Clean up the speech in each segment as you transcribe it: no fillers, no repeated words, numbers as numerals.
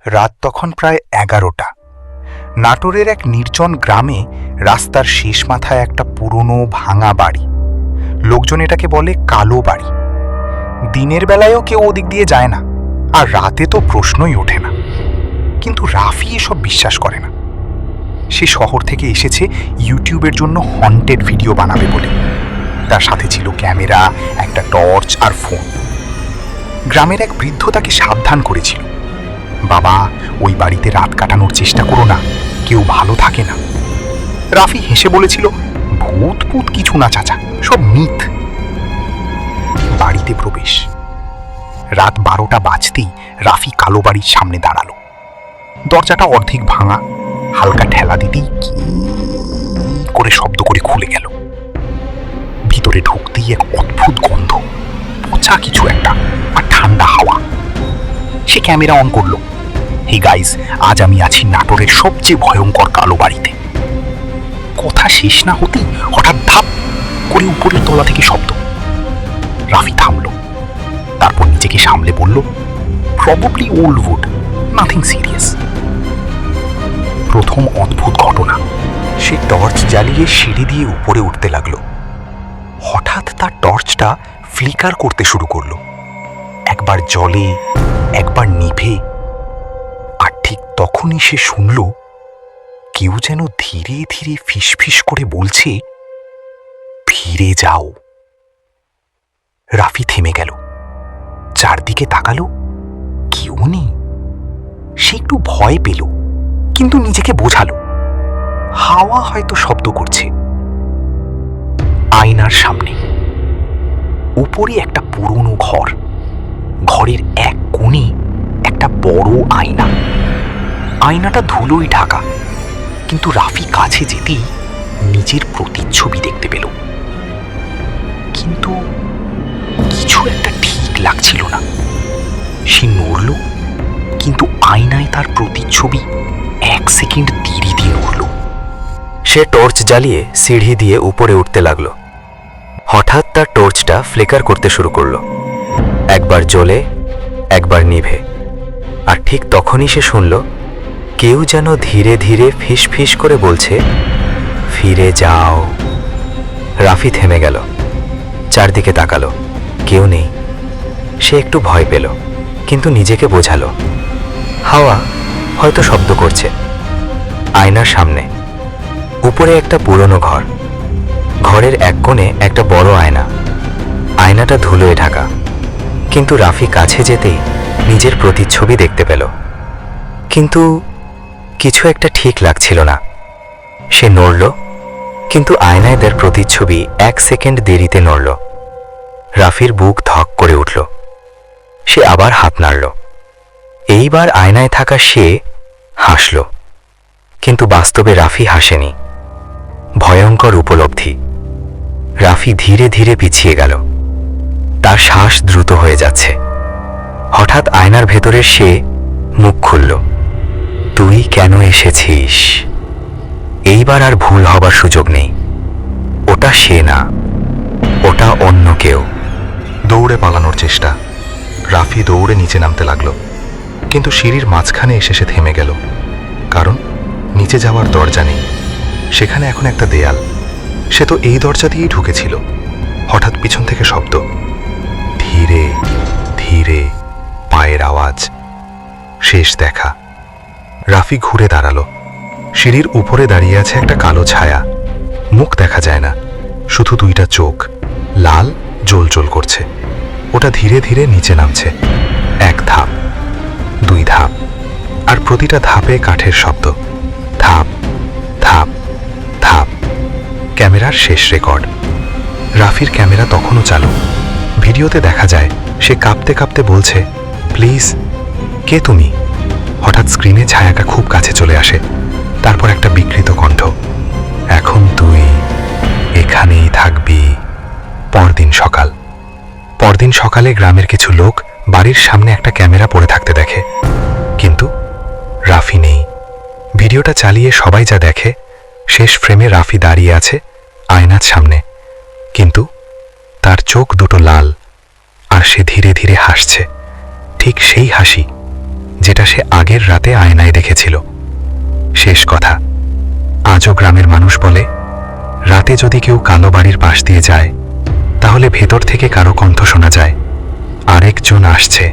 রাত তখন প্রায় 11টা। নাটোরের এক নির্জন গ্রামে রাস্তার শেষ মাথায় একটা পুরনো ভাঙা বাড়ি। লোকজন এটাকে বলে কালো বাড়ি। দিনের বেলায়ও কেউ ওদিক দিয়ে যায় না, আর রাতে তো প্রশ্নই ওঠে না। কিন্তু রাফি এসব বিশ্বাস করে না। সে শহর থেকে এসেছে ইউটিউবের জন্য হন্টেড ভিডিও বানাবে বলে। তার সাথে ছিল ক্যামেরা, একটা টর্চ আর ফোন। গ্রামের এক বৃদ্ধ তাকে সাবধান করেছিল, বাবা, ওই বাড়িতে রাত কাটানোর চেষ্টা করো না, কেউ ভালো থাকে না। রাফি হেসে বলেছিল, ভূত ভূত কিছু না চাচা, সব মিথ। বাড়িতে প্রবেশ। রাত 12টা বাজতেই রাফি কালো বাড়ির সামনে দাঁড়ালো। দরজাটা অর্ধেক ভাঙা, হালকা ঠেলা দিতেই কি করে শব্দ করে খুলে গেল। ভিতরে ঢুকতেই এক অদ্ভুত গন্ধ, পচা কিছু একটা, আর ঠান্ডা হাওয়া। সে ক্যামেরা অন করলো। হে গাইজ, আজ আমি আছি নাটোরের সবচেয়ে ভয়ঙ্কর কালো বাড়িতে। কথা শেষ না হতেই হঠাৎ ধাপ করে উপরের তলা থেকে শব্দ। রাফি থামলো, তারপর নিজেকে সামলে বলল, probably old wood, nothing serious. প্রথম অদ্ভুত ঘটনা। সে টর্চ জ্বালিয়ে সিঁড়ি দিয়ে উপরে উঠতে লাগলো। হঠাৎ তার টর্চটা ফ্লিকার করতে শুরু করলো, একবার জ্বলে, একবার নিভে। আর ঠিক তখনই সে শুনল কেউ যেন ধীরে ধীরে ফিসফিস করে বলছে, ফিরে যাও। রাফি থেমে গেল, চারদিকে তাকালো, কেউ নেই। সে একটু ভয় পেল, কিন্তু নিজেকে বোঝালো হাওয়া হয়তো শব্দ করছে। আয়নার সামনে উপরে একটা পুরনো ঘর। ঘরের এক কোণে একটা বড় আয়না। আয়নাটা ধুলোয় ঢাকা, কিন্তু রাফি কাছে যেতেই নিজের প্রতিচ্ছবি দেখতে পেল। কিন্তু কিছু একটা ঠিক লাগছিল না। সে নড়ল, কিন্তু আয়নায় তার প্রতিচ্ছবি 1 সেকেন্ড দেরিতে নড়ল। সে টর্চ জ্বালিয়ে সিঁড়ি দিয়ে উপরে উঠতে লাগলো। হঠাৎ তার টর্চটা ফ্লিকার করতে শুরু করলো, একবার জ্বলে, একবার নিভে। আর ঠিক তখনই সে শুনল কেউ যেন ধীরে ধীরে ফিস ফিস করে বলছে, ফিরে যাও। রাফি থেমে গেল, চারদিকে তাকালো, কেউ নেই। সে একটু ভয় পেল, কিন্তু নিজেকে বোঝালো হাওয়া হয়তো শব্দ করছে। আয়নার সামনে উপরে একটা পুরনো ঘর। ঘরের এক কোণে একটা বড় আয়না। আয়নাটা ধুলোয় ঢাকা, কিন্তু রাফি কাছে যেতেই নিজের প্রতিচ্ছবি দেখতে পেল। কিন্তু কিছু একটা ঠিক লাগছিল না। সে নড়ল, কিন্তু আয়নায় তার প্রতিচ্ছবি 1 সেকেন্ড দেরিতে নড়ল। রাফির বুক ধক করে উঠল। সে আবার হাত নাড়ল। এইবার আয়নায় থাকা সে হাসল, কিন্তু বাস্তবে রাফি হাসেনি। ভয়ঙ্কর উপলব্ধি। রাফি ধীরে ধীরে পিছিয়ে গেল। তার শ্বাস দ্রুত হয়ে যাচ্ছে। হঠাৎ আয়নার ভেতরের সে মুখ খুলল, তুই কেন এসেছিস? এইবার আর ভুল হবার সুযোগ নেই। ওটা সে না, ওটা অন্য কেউ। দৌড়ে পালানোর চেষ্টা। রাফি দৌড়ে নিচে নামতে লাগলো, কিন্তু সিঁড়ির মাঝখানে এসে সে থেমে গেল। কারণ নিচে যাওয়ার দরজা নেই, সেখানে এখন একটা দেয়াল। সে তো এই দরজা দিয়েই ঢুকেছিল। হঠাৎ পিছন থেকে শব্দ, ধীরে ধীরে পায়ের আওয়াজ। শেষ দেখা। রাফি ঘুরে দাঁড়ালো। সিঁড়ির উপরে দাঁড়িয়ে আছে একটা কালো ছায়া। মুখ দেখা যায় না, শুধু 2টা চোখ লাল জ্বলজ্বল করছে। ওটা ধীরে ধীরে নিচে নামছে। 1 ধাপ, 2 ধাপ, আর প্রতিটা ধাপে কাঠের শব্দ। ধাপ ধাপ ধাপ। ক্যামেরার শেষ রেকর্ড। রাফির ক্যামেরা তখনও চালু। ভিডিওতে দেখা যায় সে কাঁপতে কাঁপতে বলছে, প্লিজ, কে তুমি? হঠাৎ স্ক্রিনে ছায়াটা খুব কাছে চলে আসে। তারপর একটা বিকৃত কণ্ঠ, এখন তুই এখানেই থাকবি। পরদিন সকালে গ্রামের কিছু লোক বাড়ির সামনে একটা ক্যামেরা পড়ে থাকতে দেখে, কিন্তু রাফি নেই। ভিডিওটা চালিয়ে সবাই যা দেখে, শেষ ফ্রেমে রাফি দাঁড়িয়ে আছে আয়নার সামনে, কিন্তু তার চোখ দুটো লাল, আর সে ধীরে ধীরে হাসছে। ঠিক সেই হাসি যেটা সে আগের রাতে আয়নায় দেখেছিল। শেষ কথা, আজও গ্রামের মানুষ বলে, রাতে যদি কেউ কালো বাড়ির পাশ দিয়ে যায়, তাহলে ভেতর থেকে কারো কণ্ঠ শোনা যায়, আরেকজন আসছে।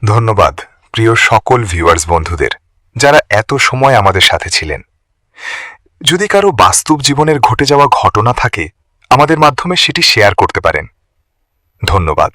ধন্যবাদ প্রিয় সকল ভিউয়ার্স বন্ধুদের, যারা এত সময় আমাদের সাথে ছিলেন। যদি কারো বাস্তব জীবনের ঘটে যাওয়া ঘটনা থাকে, আমাদের মাধ্যমে সেটি শেয়ার করতে পারেন। ধন্যবাদ।